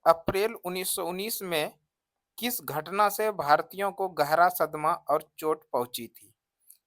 अप्रैल 1919 में किस घटना से भारतीयों को गहरा सदमा और चोट पहुंची थी?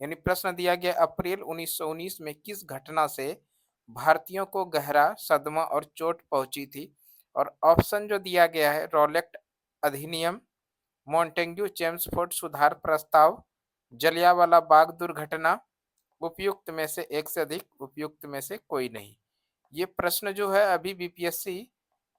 यानी प्रश्न दिया गया अप्रैल 1919 में किस घटना से भारतीयों को गहरा सदमा और चोट पहुंची थी? और ऑप्शन जो दिया गया है रॉलेट अधिनियम, मॉन्टेग्यू चेम्सफोर्ड सुधार प्रस्ताव, जलियांवाला बाग दुर्घटना, उपयुक्त में से एक से अधिक, उपयुक्त में से कोई नहीं। ये प्रश्न जो है अभी बीपीएससी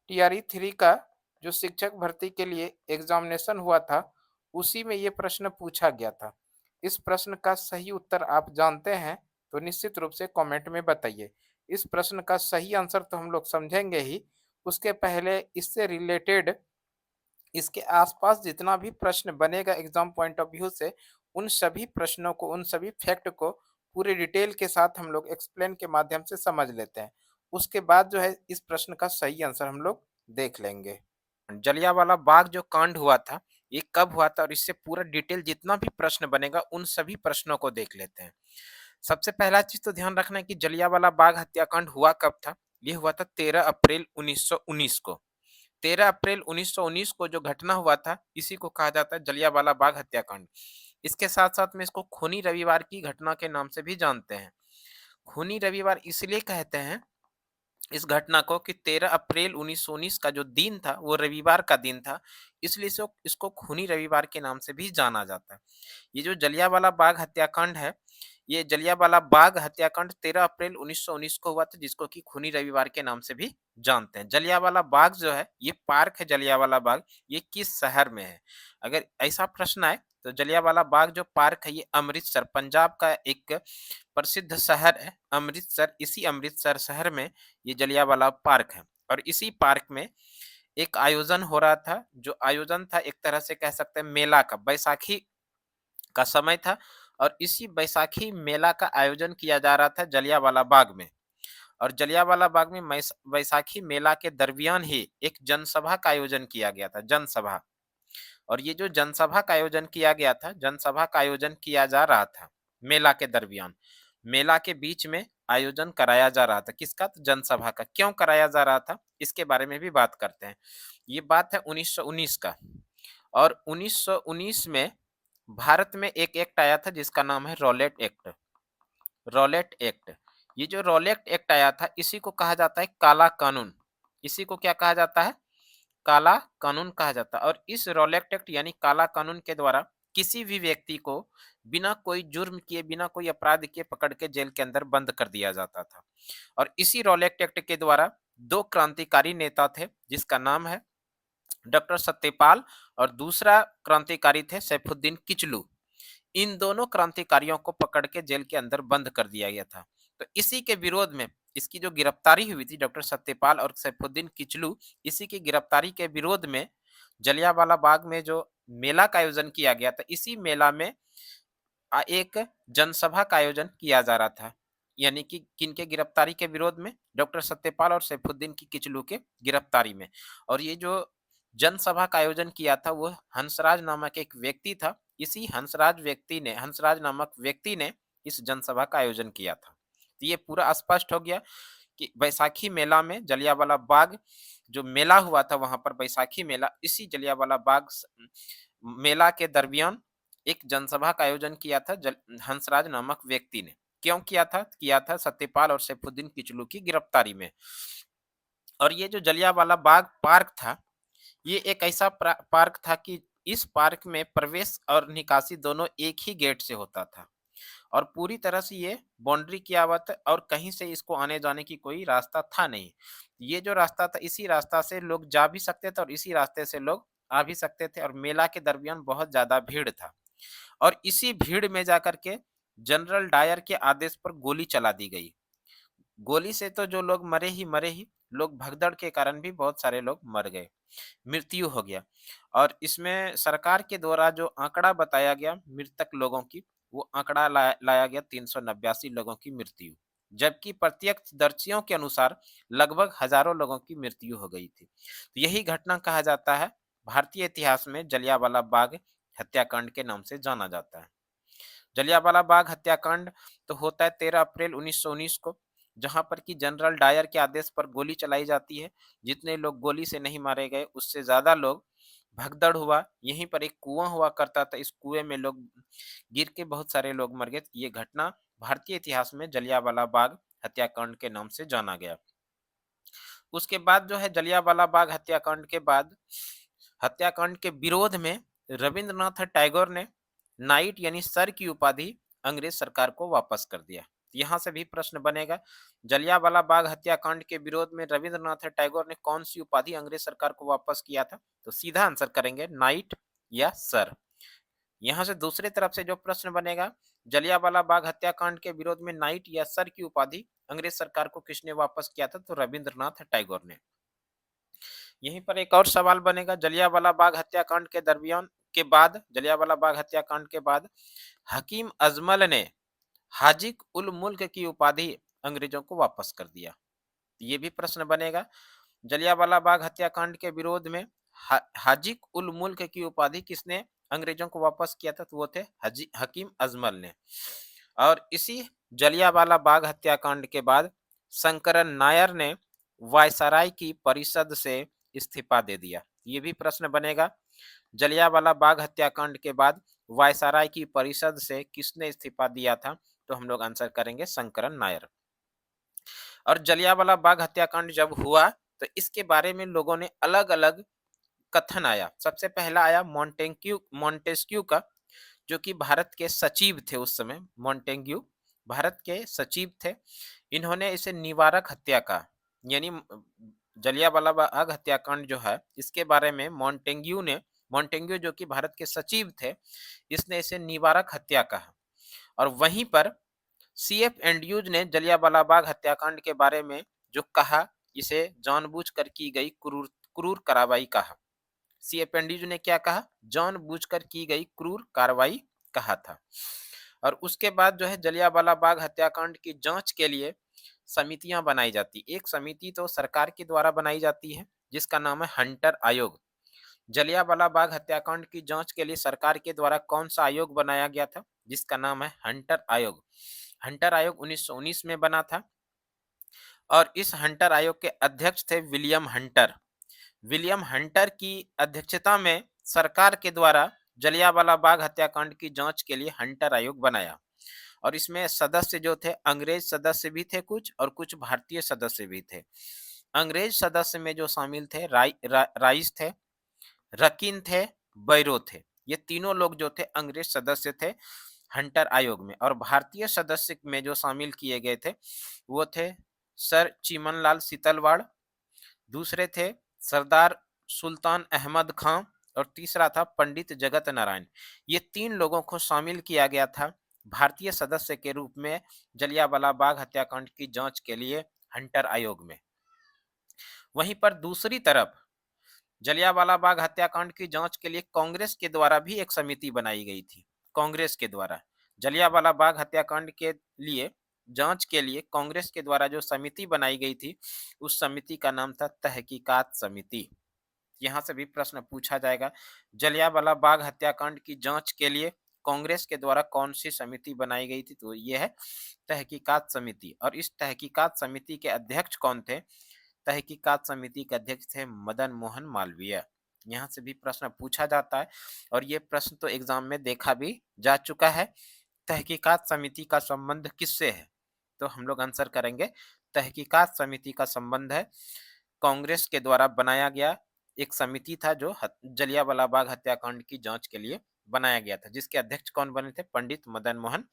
टीआरई 3 का जो शिक्षक भर्ती के लिए एग्जामिनेशन हुआ था, उसी में ये प्रश्न पूछा गया था। इस प्रश्न का सही उत्तर आप जानते हैं, तो निश्चित रूप से कमेंट में बताइए। इस प्रश्न का सही आंसर तो हम लोग समझेंगे ही, उसके पहले इससे रिलेटेड इसके आसपास जितना भी प्रश्न बनेगा एग्जाम पॉइंट ऑफ व्यू से, उन सभी प्रश्नों को, उन सभी फैक्ट को पूरे डिटेल के साथ हम लोग एक्सप्लेन के माध्यम से समझ लेते हैं। उसके बाद जो है इस प्रश्न का सही आंसर हम लोग देख लेंगे। जलियांवाला बाग जो कांड हुआ था, ये कब हुआ था और इससे पूरा डिटेल जितना भी प्रश्न बनेगा उन सभी प्रश्नों को देख लेते हैं। सबसे पहला चीज तो ध्यान रखना है कि जलियांवाला बाग हत्याकांड हुआ कब था। ये हुआ था 13 अप्रैल 1919 को। 13 अप्रैल 1919 को जो घटना हुआ था, इसी को कहा जाता है जलियांवाला बाग हत्याकांड। इसके साथ-साथ में इसको खूनी रविवार की घटना के नाम से भी जानते हैं। खूनी रविवार इसलिए कहते हैं इस घटना को कि 13 अप्रैल 1919 का जो दिन था, वो रविवार का दिन था, इसलिए इसको इसको खूनी रविवार के नाम से भी जाना जाता है। ये जो जलियांवाला बाग हत्याकांड है, ये जलियांवाला बाग हत्याकांड 13 अप्रैल 1919 को हुआ था, जिसको कि खूनी रविवार के नाम से भी जानते हैं। जलियांवाला बाग जो है, ये पार्क है जलियांवाला बाग, ये किस शहर में है? अगर ऐसा प्रश्न आए, तो जलियांवाला बाग जो पार्क है, ये अमृतसर, पंजाब का एक प्रसिद्ध शहर है अमृतसर। इसी अमृतसर शहर में ये जलियांवाला पार्क है और इसी पार्क में एक आयोजन हो रहा था। जो आयोजन था एक तरह से कह सकते हैं मेला का, बैसाखी का समय था और इसी बैसाखी मेला का आयोजन किया जा रहा था जलियांवाला बाग में। और जलियांवाला बाग में बैसाखी मेला के दरमियान ही एक जनसभा का आयोजन किया गया था, जनसभा। और ये जो जनसभा का आयोजन किया गया था, जनसभा का आयोजन किया जा रहा था मेला के दरमियान। मेला के बीच में आयोजन कराया जा रहा था किसका? तो जनसभा का। क्यों कराया जा रहा था, इसके बारे में भी बात करते हैं। ये बात है 1919 का। और 1919 में भारत में एक एक्ट आया था जिसका नाम है रॉलेट एक्ट। रॉलेट एक्ट, ये जो रॉलेट एक्ट आया था, इसी को कहा जाता है काला कानून। इसी को क्या कहा जाता है? काला कानून कहा जाता है। और इस रॉलेट एक्ट यानी काला कानून के द्वारा किसी भी व्यक्ति को बिना कोई जुर्म किए, बिना कोई अपराध किए पकड़ के जेल के अंदर बंद कर दिया जाता था। और इसी रॉलेट एक्ट के द्वारा दो क्रांतिकारी नेता थे, जिसका नाम है डॉक्टर सत्यपाल और दूसरा क्रांतिकारी थे सैफुद्दीन किचलू। इन दोनों क्रांतिकारियों को पकड़ के जेल के अंदर बंद कर दिया गया था। तो इसी के विरोध में इसकी जो गिरफ्तारी हुई थी डॉक्टर सत्यपाल और सैफुद्दीन किचलू, इसी की गिरफ्तारी के विरोध में जलियांवाला बाग में जो मेला का आयोजन किया गया था, इसी मेला में एक जनसभा का आयोजन किया जा रहा था। यानी कि किनके गिरफ्तारी के विरोध में? डॉक्टर सत्यपाल और सैफुद्दीन की किचलू के गिरफ्तारी में। और ये जो जनसभा का आयोजन किया था, वो हंसराज नामक एक व्यक्ति था। इसी हंसराज नामक व्यक्ति ने इस जनसभा का आयोजन किया था। तो ये पूरा स्पष्ट हो गया कि बैसाखी मेला में जलियांवाला बाग जो मेला हुआ था, वहां पर बैसाखी मेला, इसी जलियांवाला बाग मेला के दरमियान एक जनसभा का आयोजन किया था हंसराज नामक व्यक्ति ने। क्यों किया था? किया था सत्यपाल और सैफुद्दीन किचलू की गिरफ्तारी में। और ये जो जलियांवाला बाग पार्क था, ये एक ऐसा पार्क था कि इस पार्क में प्रवेश और निकासी दोनों एक ही गेट से होता था। और पूरी तरह से ये बाउंड्री किया हुआ था और कहीं से इसको आने जाने की कोई रास्ता था नहीं। ये जो रास्ता था, इसी रास्ता से लोग जा भी सकते थे और इसी रास्ते से लोग आ भी सकते थे। और मेला के दरमियान बहुत ज्यादा भीड़ था और इसी भीड़ में जाकर के जनरल डायर के आदेश पर गोली चला दी गई। गोली से तो जो लोग मरे ही, लोग भगदड़ के कारण भी बहुत सारे लोग मर गए, मृत्यु हो गया। और इसमें सरकार के द्वारा जो आंकड़ा बताया गया मृतक लोगों की, वो आंकड़ा लाया गया 389 लोगों की मृत्यु। जबकि प्रत्यक्षदर्शियों के अनुसार लगभग हजारों लोगों की मृत्यु हो गई थी। तो यही घटना कहा जाता है, भारतीय इतिहास में जलियांवाला बाग हत्याकांड के नाम से जाना जाता है। जलियांवाला बाग हत्याकांड तो होता है 13 अप्रैल 1919 को, जहां पर कि जनरल डायर के आदेश पर गोली चलाई जाती है। जितने लोग गोली से नहीं मारे गए उससे ज्यादा लोग भगदड़ हुआ। यहीं पर एक कुआं हुआ करता था, इस कुएं में लोग गिर के बहुत सारे लोग मर गए। ये घटना भारतीय इतिहास में जलियांवाला बाग हत्याकांड के नाम से जाना गया। उसके बाद जो है जलियांवाला बाग हत्याकांड के बाद हत्याकांड के विरोध में रविंद्रनाथ टैगोर ने नाइट यानी सर की उपाधि अंग्रेज सरकार को वापस कर दिया। यहाँ से भी प्रश्न बनेगा, जलियांवाला बाग हत्याकांड के विरोध में रविंद्रनाथ टैगोर ने कौन सी उपाधि अंग्रेज सरकार को वापस किया था? तो सीधा आंसर करेंगे नाइट या सर। यहाँ से दूसरी तरफ से जो प्रश्न बनेगा, जलियांवाला बाग हत्याकांड के विरोध में नाइट या सर की उपाधि अंग्रेज सरकार को किसने वापस किया था? तो रविंद्रनाथ टैगोर ने। यहीं पर एक और सवाल बनेगा, जलियांवाला बाग हत्याकांड के दरमियान के बाद जलियांवाला बाग हत्याकांड के बाद हकीम अजमल ने हाजिक उल मुल्क की उपाधि अंग्रेजों को वापस कर दिया। ये भी प्रश्न बनेगा, जलियांवाला बाग हत्याकांड के विरोध में हाजिक उल मुल्क की उपाधि किसने अंग्रेजों को वापस किया था? तो वो थे हकीम अजमल ने। और इसी जलियांवाला बाग हत्याकांड के बाद शंकरन नायर ने वायसराय की परिषद से इस्तीफा दे दिया। ये भी प्रश्न बनेगा, जलियांवाला बाग हत्याकांड के बाद वायसराय की परिषद से किसने इस्तीफा दिया था? तो हम लोग आंसर करेंगे शंकरन नायर। और जलियांवाला बाग हत्याकांड जब हुआ तो इसके बारे में लोगों ने अलग अलग कथन आया। सबसे पहला आया मोंटेस्क्यू का, जो कि भारत के सचिव थे उस समय। मोंटेग्यू भारत के सचिव थे। इन्होंने इसे निवारक हत्या का, यानी जलियांवाला बाग हत्याकांड जो है इसके बारे में मोंटेग्यू जो कि भारत के सचिव थे, इसने इसे निवारक हत्या कहा। और वहीं पर सीएफ एंड्यूज ने जलियांवाला बाग हत्याकांड के बारे में जो कहा, इसे जानबूझकर की गई क्रूर क्रूर कार्रवाई कहा। सी एपेंडिज ने क्या कहा? जानबूझकर की गई क्रूर कार्रवाई कहा था। और उसके बाद जो है जलियांवाला बाग हत्याकांड की जांच के लिए समितियां बनाई जाती। एक समिति तो सरकार के द्वारा बनाई जाती है जिसका नाम है हंटर आयोग। जलियांवाला बाग हत्याकांड की जांच के लिए सरकार के द्वारा कौन सा आयोग बनाया गया था? जिसका नाम है हंटर आयोग। हंटर आयोग 1919 में बना था और इस हंटर आयोग के अध्यक्ष थे विलियम हंटर। विलियम हंटर की अध्यक्षता में सरकार के द्वारा जलियांवाला बाग हत्याकांड की जांच के लिए हंटर आयोग बनाया। और इसमें सदस्य जो थे अंग्रेज सदस्य भी थे कुछ, और कुछ भारतीय सदस्य भी थे। अंग्रेज सदस्य में जो शामिल थे राइस थे, रकीन थे, बैरो थे। ये तीनों लोग जो थे अंग्रेज सदस्य थे हंटर आयोग में। और भारतीय सदस्य में जो शामिल किए गए थे वो थे सर चिमनलाल सीतलवाड़, दूसरे थे सरदार सुल्तान अहमद खां, और तीसरा था पंडित जगत नारायण। ये तीन लोगों को शामिल किया गया था भारतीय सदस्य के रूप में जलियांवाला बाग हत्याकांड की जांच के लिए हंटर आयोग में। वहीं पर दूसरी तरफ जलियांवाला बाग हत्याकांड की जांच के लिए कांग्रेस के द्वारा भी एक समिति बनाई गई थी। कांग्रेस के द्वारा जलियांवाला बाग हत्याकांड के लिए जांच के लिए कांग्रेस के द्वारा जो समिति बनाई गई थी उस समिति का नाम था तहकीकात समिति। यहाँ से भी प्रश्न पूछा जाएगा, जलियांवाला बाग हत्याकांड की जांच के लिए कांग्रेस के द्वारा कौन सी समिति बनाई गई थी? तो ये है तहकीकात समिति। और इस तहकीकात समिति के अध्यक्ष कौन थे? तहकीकात समिति के अध्यक्ष थे मदन मोहन मालवीय। यहाँ से भी प्रश्न पूछा जाता है और ये प्रश्न तो एग्जाम में देखा भी जा चुका है। तहकीकात समिति का संबंध किससे है? तो हम लोग आंसर करेंगे तहकीकात समिति का संबंध है कांग्रेस के द्वारा बनाया गया एक समिति था जो जलियांवाला बाग हत्याकांड की जांच के लिए बनाया गया था, जिसके अध्यक्ष कौन बने थे? पंडित मदन मोहन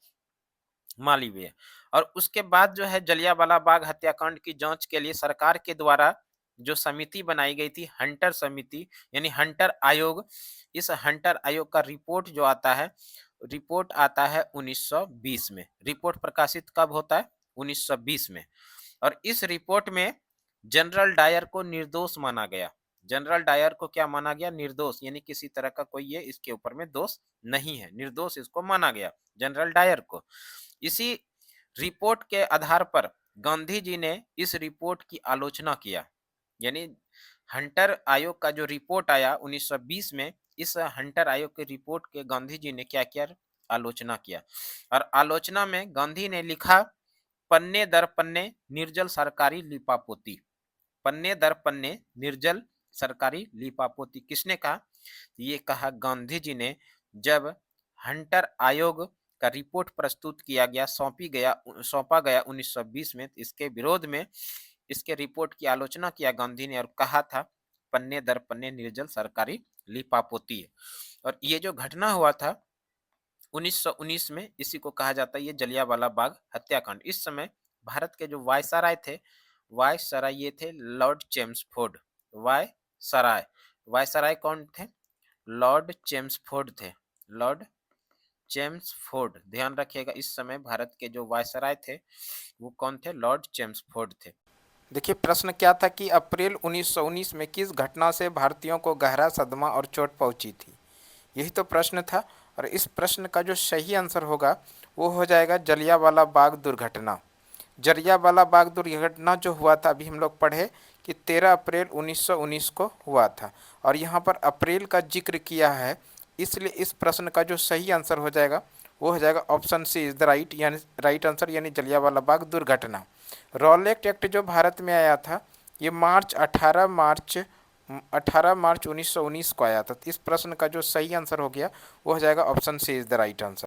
मालवीय। और उसके बाद जो है जलियांवाला बाग हत्याकांड की जांच के लिए सरकार के द्वारा जो समिति बनाई गई थी हंटर समिति यानी हंटर आयोग। इस हंटर आयोग का रिपोर्ट जो आता है, रिपोर्ट आता है 1920 में। रिपोर्ट प्रकाशित कब होता है? 1920 में। और इस रिपोर्ट में जनरल डायर को निर्दोष माना गया। जनरल डायर को क्या माना गया? निर्दोष, यानी किसी तरह का कोई ये इसके ऊपर में दोष नहीं है, निर्दोष इसको माना गया जनरल डायर को। इसी रिपोर्ट के आधार पर गांधी जी ने इस रिपोर्ट की आलोचना किया। यानी हंटर आयोग का जो रिपोर्ट आया 1920 में, इस हंटर आयोग के रिपोर्ट के गांधी जी ने क्या किया? आलोचना किया। और आलोचना में गांधी ने लिखा पन्ने दर पन्ने निर्जल सरकारी लिपापोती। पन्ने दर पन्ने निर्जल सरकारी लिपापोती किसने कहा? ये कहा गांधी जी ने, जब हंटर आयोग का रिपोर्ट प्रस्तुत किया गया, सौंपा गया 1920 में। इसके विरोध में इसके रिपोर्ट की आलोचना किया गांधी ने और कहा था पन्ने दर पन्ने निर्जल सरकारी लिपापोती है। और ये जो घटना हुआ था 1919 में, इसी को कहा जाता है ये जलियांवाला बाग हत्याकांड। इस समय भारत के जो वायसराय थे, वायसराय ये थे लॉर्ड चेम्सफोर्ड। वायसराय वायसराय कौन थे? लॉर्ड चेम्सफोर्ड थे। लॉर्ड चेम्सफोर्ड, ध्यान रखिएगा, इस समय भारत के जो वायसराय थे वो कौन थे? लॉर्ड चेम्सफोर्ड थे। देखिए प्रश्न क्या था कि अप्रैल 1919 में किस घटना से भारतीयों को गहरा सदमा और चोट पहुंची थी? यही तो प्रश्न था। और इस प्रश्न का जो सही आंसर होगा वो हो जाएगा जलियांवाला बाग दुर्घटना। जलियांवाला बाग दुर्घटना जो हुआ था, अभी हम लोग पढ़े कि 13 अप्रैल 1919 को हुआ था। और यहाँ पर अप्रैल का जिक्र किया है, इसलिए इस प्रश्न का जो सही आंसर हो जाएगा वो हो जाएगा option C is the right answer, यानी जलियांवाला बाग दुर्घटना। रॉलेट एक्ट जो भारत में आया था ये 18 मार्च 1919 को आया था। इस प्रश्न का जो सही आंसर हो गया वो हो जाएगा option C is the right answer.